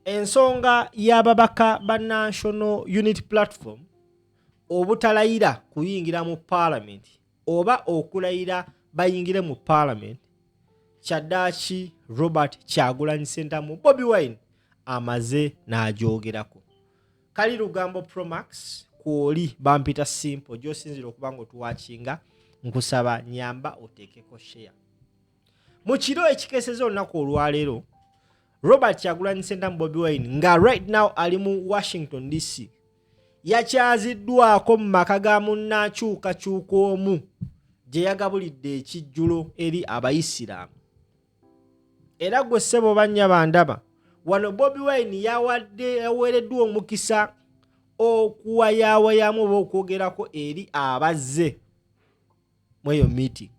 ensonga y'ababaka ba National Unity Platform obutalayira kuyingira mu Parliament oba okulayira bayingire mu Parliament, Kyaddaaki Robert Kyagulanyi Ssentamu Bobi Wine amaze n'agyogerako. Kali Lugambo Promax kwoli bampita simple gy'osinzira okuba ng'otuwakinga nkusaba nyamba oteekeko share. Mu kiro ekikeeseza olunaku olwaleero, Robert Kyagulanyi Ssentamu Bobi Wine nga right now ali mu Washington DC yakyaziddwako mu maka ga munnakyukakyuka omu gye yagabulidde ekijjulo eri abayisiraamu. Era gwe ssebo bannya bandaba wano Bobi Wine yaweereddwa omukisa okuwayaawayamu oba okwogerako eri abazze mu eyo meeting.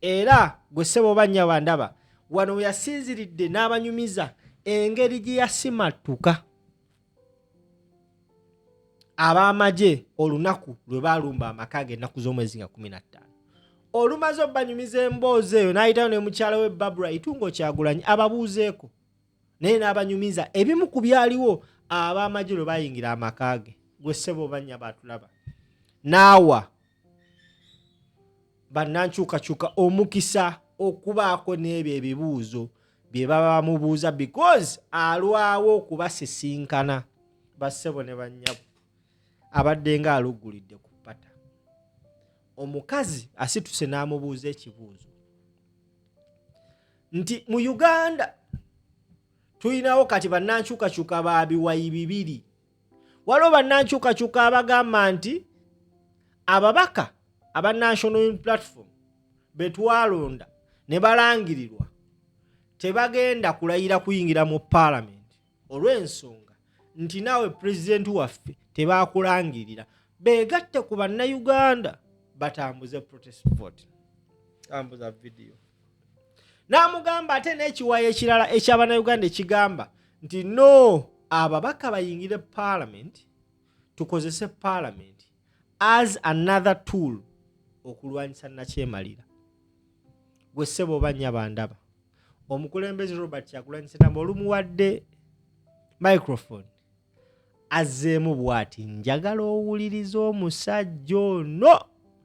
Era gwe ssebo bannya bandaba wano yasinziridde n'abanyumiza engeri gye yasimattuka ab'amagye olunaku lwe baalumba amaka ge ennaku z'omwezi nga 15. Olumaze obbanyumiza emboozi eyo n'ayitayo ne mukyala we Barbara Itungo Kyagulanyi ababuuzeeko naye n'abanyumiza ebimu ku byaliwo ab'amagye lwe bayingira amaka ge. Gwe ssebo bannya baatulaba naawa bannankyukakyuka omukisa okubaako n'ebyo ebibuuzo bye baba bamubuuza because alwawo okubasisinkana bassebo ne bannyabo abadde nga aluggulidde ku ppata. Omukazi asituse n'amubuuza ekibuuzo nti mu Uganda tulinawo kati bannankyukakyuka ba biwayi 2. Waliwo bannankyukakyuka abagamba nti ababaka aba National Unity Platform betwalonda ne balangirirwa tebagenda kulayira kuyingira mu Parliament olw'ensonga nti naawe pulezidenti waffe tebakulangirira beegatte ku bannayuganda batambuze protest vote. Tambuza video. N'amugamba ate n'ekiwayo ekirala eky'abannayuganda ekigamba nti no ababaka bayingire Parliament tukozese Parliament as another tool okulwanyisa nakyemalira. Gwe ssebo bannya bandaba omukulembeze Robert Kyagulanyi Ssentamu olumuwadde microphone azzeemu bw'ati njagala owuliriza omusajja ono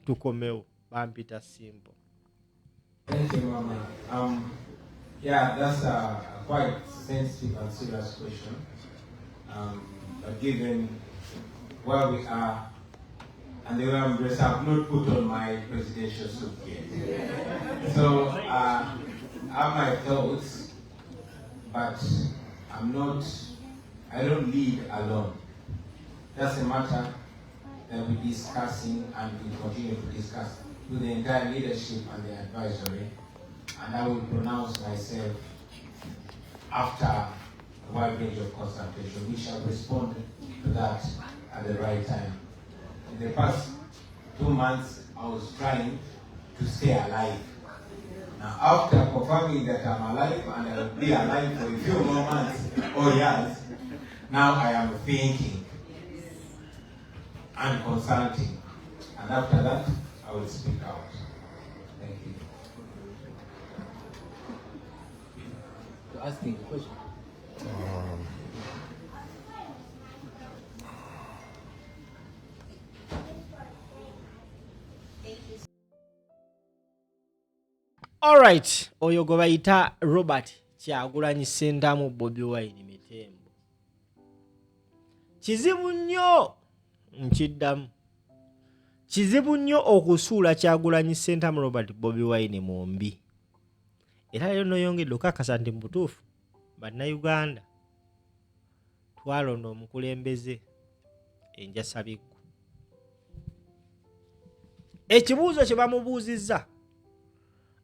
tukomewo bampita simple. Thank you, Mama. Yeah, that's a quite sensitive and serious question. But given where we are and the way I'm dressed, I've not put on my presidential suit yet. So I have my thoughts, but I don't lead alone. That's a matter that we're discussing and we continue to discuss with the entire leadership and the advisory. And I will pronounce myself after a wide range of consultation. We shall respond to that at the right time. In the past 2 months, I was trying to stay alive. Now, after confirming that I'm alive and I will be alive for a few more months or years, now I am thinking and consulting. And after that, I will speak out. Thank you. You're asking a question. Alright, oyo gwe bayita Robert Kyagulanyi Ssentamu Bobi Wine Mitembo. Kizibu nnyo nkiddamu. Kizibu nnyo okusuula Kyagulanyi Ssentamu Robert Bobi Wine mu mbi. Era leero noyongedde okakasa nti mu butuufu bannayuganda twalonda omukulembeze enjasabikku. Ekibuuzo kye bamubuuzizza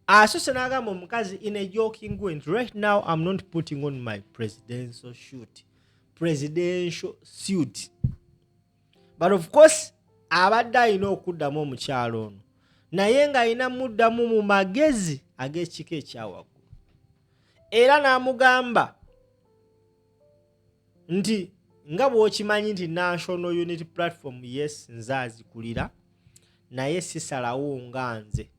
asose n'agamba omukazi in a joking way nti right now I'm not putting on my presidential suit. But of course abadde alina okuddamu omukyalo ono naye ng'alina muddamu mu magezi ag'ekika ekyawaggulu. Era n'amugamba nti nga bw'okimanyi nti National Unity Platform yes nze azikulira naye sisalawo nga nze.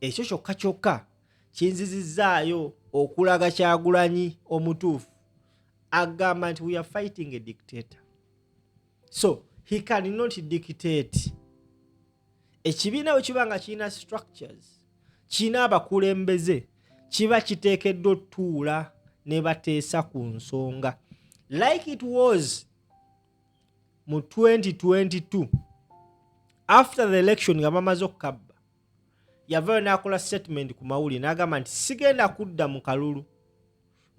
Ekyo kyokka kyokka kinzizizzaayo okulaga Kyagulanyi omutuufu agamba nti we are fighting a dictator, so he cannot dictate. Ekibiina bwe kiba nga kirina structures, kirina abakulembeze, kiba kiteekeddwa otuula ne bateesa ku nsonga like it was mu 2022 after the election nga bamaze okukabba, yavayo n'akola statement ku mawulire n'agamba nti sigenda kudda mu kalulu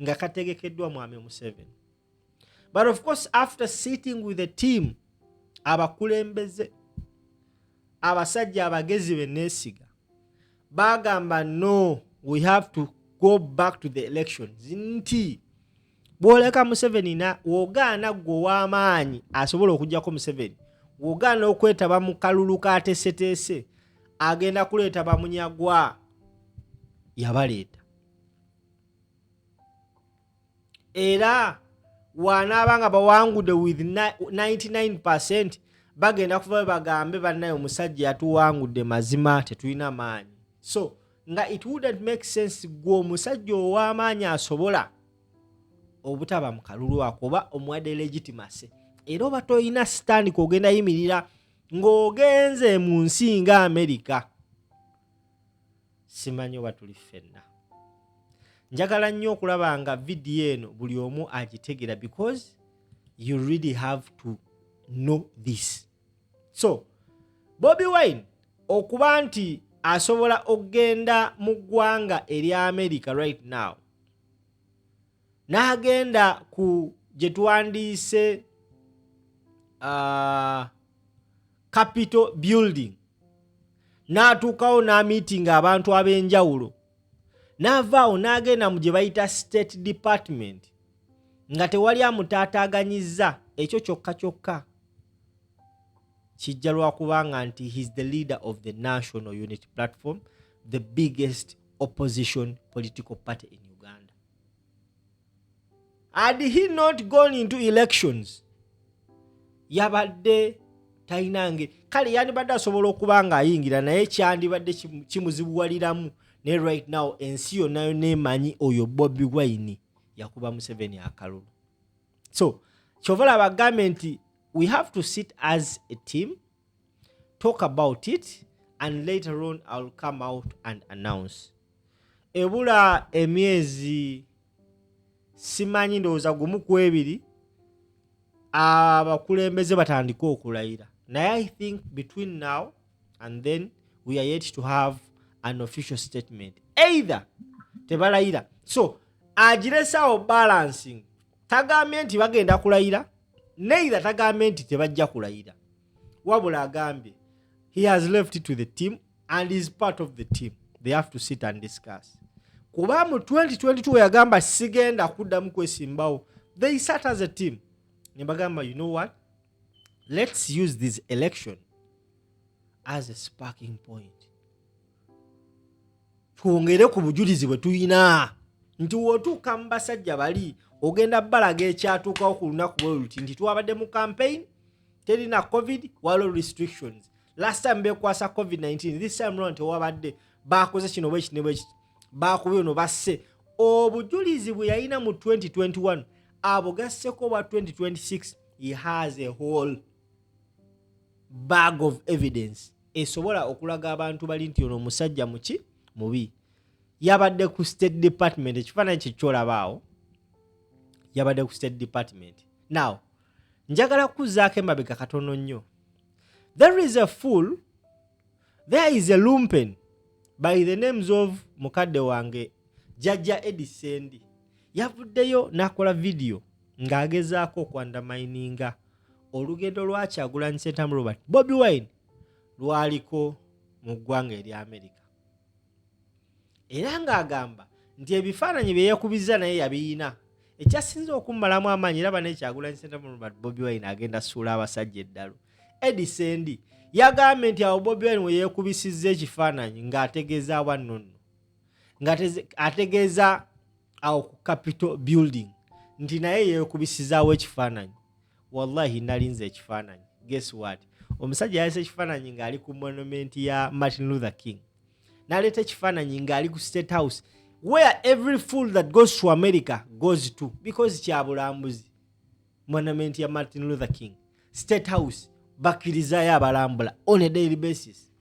nga kategekeddwa mwami Museveni. But of course after sitting with the team, abakulembeze, abasajja abagezi beneesiga bagamba no, we have to go back to the elections. Nti bwoleka Museveni na wogaana gwe ow'amaanyi asobola okugyako Museveni, wogaana okwetaba mu kalulu kateeseteese, agenda kuleeta bamunyagwa, yabaleeta. Era wanaabanga bawangudde with 99%, bagenda kuva bagambe bannaye omusajja yatuwangudde mazima tetulina maanyi. So nga it wouldn't make sense gwe omusajja ow'amaanyi asobola obutaba mu kalulu ako oba omuwadde legitimacy, era oba toyina stand kogenda yimirira ng'ogenze mu nsi nga Amerika. Simanyi oba tuli ffenna. Njagala nnyo okulaba nga video eno buli omu agitegera because you really have to know this. So Bobi Wine okuba nti asobola okgenda mu ggwanga erya America right now, n'agenda ku gye tuwandiise Capitol building, n'atuukawo n'amiitinga abantu ab'enjawulo, n'avaawo n'agenda mu gye bayita State Department nga tewali amutaataaganyizza, ekyo kyokka kyokka kijja lwakubanga nti he's the leader of the National Unity Platform, the biggest opposition political party in Uganda. Had he not gone into elections, yabadde tainange kale yandibadde asobola okuba nga ayingira, naye kyandibadde kimuzibuwaliramu. Ne right now ensi yonna neemanyi oyo Bobi Wine yakuba Museveni akalulu. So kyovala bagambye nti we have to sit as a team, talk about it, and later on I'll come out and announce. Ebula emyezi simanyi ndowooza gumu ku ebiri abakulembeze batandika okulayira, naye I think between now and then we are yet to have an official statement. Either tebalayira, so agiresawo balancing, tagambye nti bagenda kulayira, neither tagambye nti tebajja kulayira, wabula agambye he has left it to the team and is part of the team. They have to sit and discuss. Kuba mu 2022 yagamba sigenda kuddamu kwesimbawo, they sat as a team ne bagamba, you know what, let's use this election as a sparking point, twongere ku bujulizi bwe tuyina nti wotuuka mu basajja bali ogenda balaga ekyatuukawo ku lunaku bwe luti nti twabadde mu campaign, terina covid, waliwo restrictions. Last time bekwasa covid-19, this time round tewabadde, bakoze kino bwe kino bwe kiti, bakubye ono basse. Obujulizi bwe yalina mu 2021 abo gasseko bwa 2026, he has a whole bag of evidence esobola okulaga abantu bali nti ono omusajja muki mubi. Yabadde ku State Department, ekifaananyi kyolabaawo yabadde ku State Department. Now njagala kuzaako emabega katono nnyo. There is a fool, there is a lumpen by the names of mukadde wange Jajja Edisendi. Yavuddeyo n'akola video ng'agezaako okwandamaininga olugendo lwa Kyagulanyi Ssentamu Robert Bobi Wine lwaliko mu ggwanga erya America. Era ng'agamba nti ebifaananyi bye yeekubiza naye yabiyina. Ekyasinze okummalamu amaanyi era bane Kyagulanyi Ssentamu Robert Bobi Wine agenda suula abasajja eddalo. Edisendi yagambye nti awo Bobi Wine we yeekubisizza ekifaananyi ng'ategeeza bwannono, ng'ategeeza awo ku Capitol building nti naye yeekubisizaawo ekifaananyi. Wallahi nalinze ekifaananyi. Guess what? Omusajja yalese ekifaananyi ng'ali ku monument ya Martin Luther King. Naleeta ekifaananyi ng'ali ku State House. where every fool that goes to America goes to, because kyabulambuzi monument ya Martin Luther King, State House bakirizayo abalambula on a daily basis.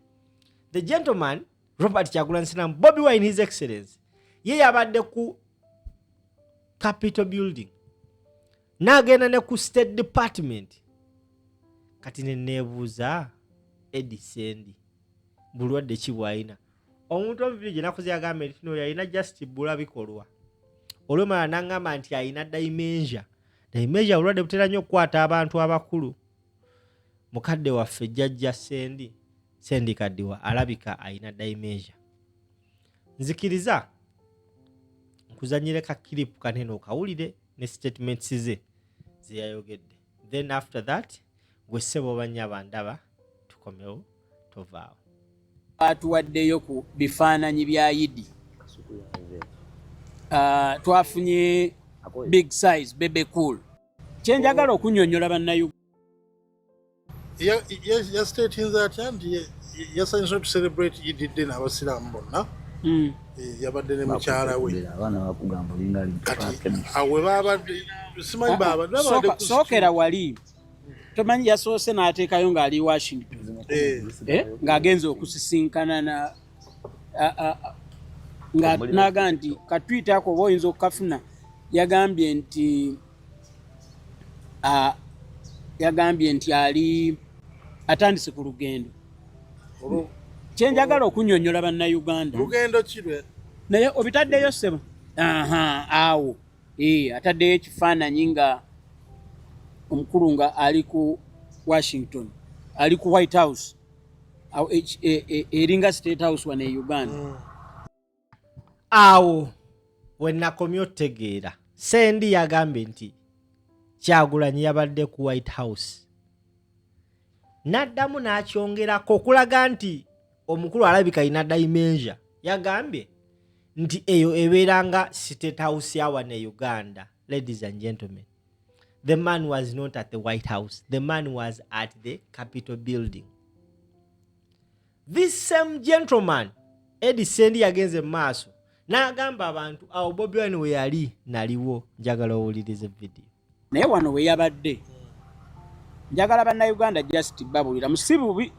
The gentleman Robert Kyagulanyi Ssentamu, Bobi Wine, His Excellency, ye yabadde ku Capitol Building n'agenda ne ku State Department. Kati neneebuuza Eddie Sendi bulwadde ki bw'alina? Omuntu omubiri gye nakuze yagamba nti no yalina just bula bikolwa. Olwemala n'aŋŋamba nti alina dementia. Dementia bulwadde butera nnyo okukwata abantu abakulu. Mukadde waffe jjajja Sendi Kaddiwa alabika alina dementia. Nzikiriza nkuzanyire ka clip kanene okawulire ne statements ze yayogedde. Then after that gwe ssebo banya bandaba tukomewo tovaawo. Atuwaddeyo ku bifaananyi bya Idi. Twafunye big size bebe cool. Kyenjagala okunnyonnyola bannayu. Yes, stating that and yes, I to celebrate Idi Day n'abasiraamu bonna. Yabadde ne mukyala we. Abaana bakugamba lingali. Awe babadde simanyi babadde sookera wali. Tomanyi yasoose n'ateekayo ng'ali Washington. Ng'agenze okusisinkana na n'agamba nti katwita ako oba oyinza okukafuna. Yagambye nti ali atandise ku lugendo. Kyenjagala okunnyonnyola bannayuganda. Lugendo ki lwe? Naye obitaddeyo ssebo. Awo. Ataddeyo ekifaananyi nga omukulu nga ali ku Washington, ali ku White House, eringa State House wane Uganda. Awo wenakomye otegeera Sendi yagambye nti Kyagulanyi yabadde ku White House. N'addamu n'akyongerako okulaga nti omukulu alabika alina dementia. Yagambye nti eyo ebeeranga State House ya wane Uganda. Ladies and gentlemen, the man was not at the White House. The man was at the Capitol building. This same gentleman, Eddie Sendi, yagenze maaso n'agamba abantu awo Bobi Wine we yali naliwo. Njagala owulirize video. Naye wano we yabadde. Njagala bannayuganda just babuulira musibubi.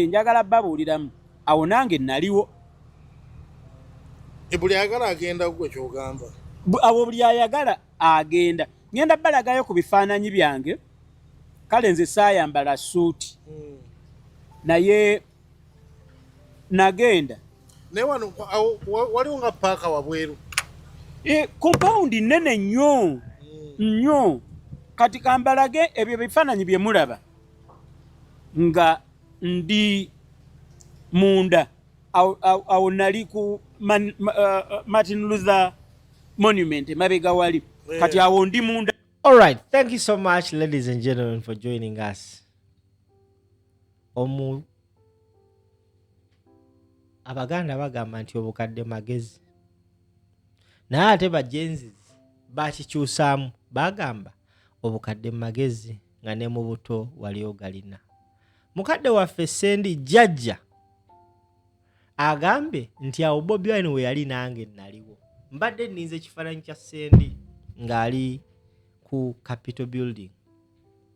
Njagala babuuliramu. Awo nange naliwo. Buli ayagala agenda gwe kyogamba. Awo buli ayagala agenda. Ngenda balagayo ku bifaananyi byange. Kale nze saayambala suuti. Naye nagenda. Ne wano waliwo nga paaka wabweru. Compound nene nnyo. Nnyo. Kati kambalage ebyo bifaananyi bye mulaba. Nga ndi munda. Awo nali ku Martin Luther Monument mabega wali. Kati awo ndi munda. All right, thank you so much, ladies and gentlemen, for joining us. Abaganda bagamba nti obukadde magezi. Naye ate bajenzi bakikyusaamu bagamba obukadde magezi nga ne mu buto wali ogalina. Mukadde waffe Sendi jjajja agambe nti awo Bobi Wine we yali nange naliwo. Mbadde nninze ekifaananyi kya Sendi ng'ali ku Capitol building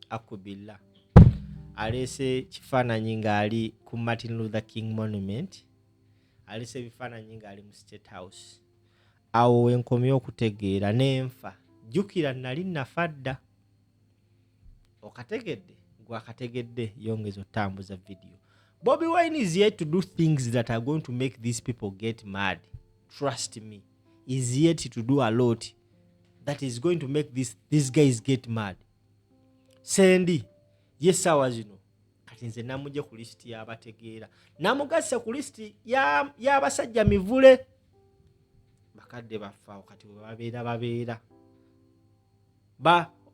akubilla. Alese kifaananyi ng'ali ku Martin Luther King monument. Alese bifaananyi ng'ali mu State House. Awo wenkomye okutegeera n'enfa. Jjukira nali nafadda. Okategedde gwakategedde yongeza otambuza video. Bobi Wine is here to do things that are going to make these people get mad. Trust me. He's yet to do a lot that is going to make these guys get mad. Sendi, yes sawa zino. Kati nze namuje ku listi y'abategeera. Namugassa ku listi y'abasajja mivule. Bakadde bafa kati babeera.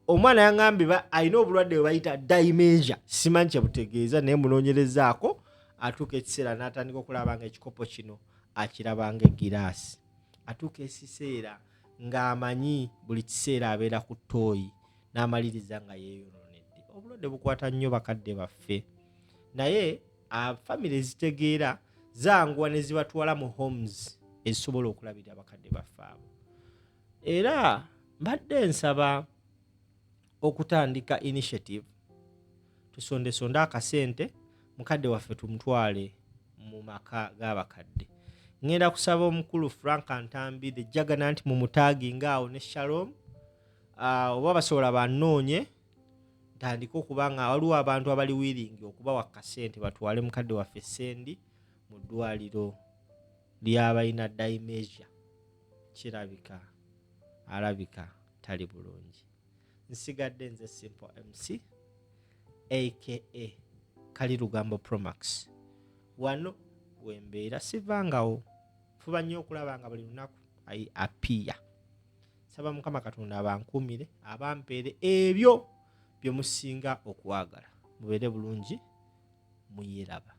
Omwana yangambye alina obulwadde bwe bayita dementia. Simanyi kye butegeeza naye munoonyerezaako atuuka ekiseera n'atandika okulaba nga ekikopo kino akirabanga egiraasi. Atuuka ekiseera ng'amanyi buli kiseera abeera ku ttooyi n'amaliriza nga yeeyonoonedde. Obulwadde bukwata nnyo bakadde baffe. Naye famire zitegeera zanguwa ne zibatwala mu homes ezisobola okulabirira abakadde baffe abo. Era mbadde nsaba okutandika initiative tusondesonde akasente mukadde waffe tumutwale mu maka g'abakadde. Ngenda kusaba omukulu Frank Antambi the Juggernaut mu mutaaginga awo ne Shalom oba basobola bannoonye ntandika okubanga waliwo abantu abali wiringi okubawa kasente batwale mukadde waffe Sendi mu ddwaliro ly'abalina Dimesia. Kirabika alabika tali bulungi. Nsigadde nze Simple MC aka Kali Lugambo Promax. Wano wembeera sivangawo. Fuba nnyo okulaba nga buli lunaku apiya. Saba Mukama Katonda abankuumire abampeere ebyo bye musinga okwagala. Mubeere bulungi, muyiraba.